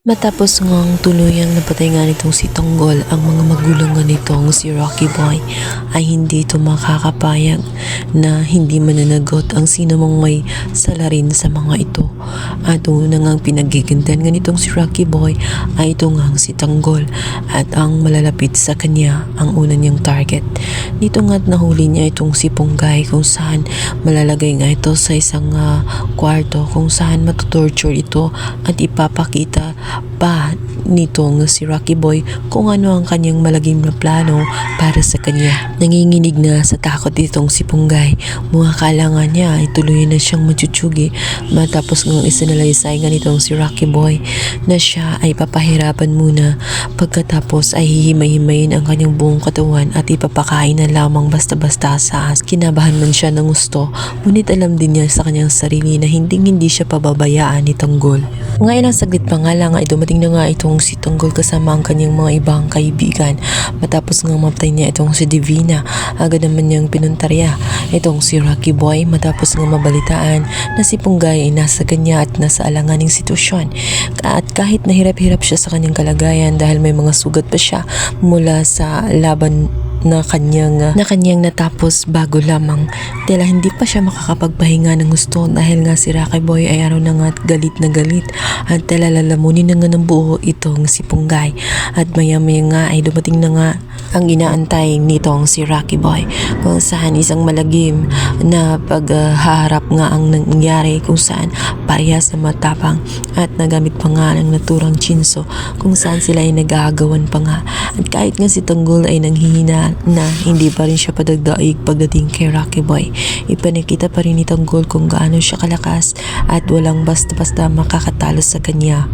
Matapos ngang tuluyang napatay nga nitong si Tanggol, ang mga magulang nga nitong si Rocky Boy ay hindi ito makakapayag na hindi mananagot ang sino mang may salarin sa mga ito. At una ngang pinagigintan nga nitong si Rocky Boy ay ito ngang si Tanggol, at ang malalapit sa kanya ang una niyang target. Dito nga't nahuli niya itong si Punggay, kung saan malalagay nga ito sa isang kwarto kung saan matutorture ito at ipapakita pa nitong si Rocky Boy kung ano ang kanyang malagim na plano para sa kanya. Nanginginig na sa takot itong si Punggay. Mga kalangan niya ay tuloy na siyang matutsugi matapos ng isinalaysay nga nitong si Rocky Boy na siya ay papahirapan muna, pagkatapos ay hihimay-himayin ang kanyang buong katawan at ipapakain na lamang basta-basta sa as. Kinabahan man siya ng gusto, ngunit alam din niya sa kanyang sarili na hindi siya pababayaan ni Tanggol. Ngayon ang saglit pa nga lang ay dumating na nga itong si Tanggol kasama ang kanyang mga ibang kaibigan. Matapos nga mamatay niya itong si Divina, agad naman niyang pinuntarya itong si Rocky Boy matapos nga mabalitaan na si Punggay ay nasa kanya at nasa alanganing sitwasyon. At kahit nahirap-hirap siya sa kanyang kalagayan dahil may mga sugat pa siya mula sa laban na kanyang natapos bago lamang, tila hindi pa siya makakapagpahinga ng gusto dahil nga si Rocky Boy ay araw na nga at galit na galit at tila lalamunin na nga ng buo itong si Punggay. At maya-maya nga ay dumating na nga ang inaantay nitong si Rocky Boy, kung saan isang malagim na paghaharap nga ang nangyari, kung saan parehas na matapang at nagamit pa nga ng naturang chinso, kung saan sila ay nag-aagawan pa nga. At kahit nga si Tanggol ay nanghihina na, hindi pa rin siya padagdaig pagdating kay Rocky Boy. Ipinakita pa rin ni Tanggol kung gaano siya kalakas at walang basta-basta makakatalo sa kanya.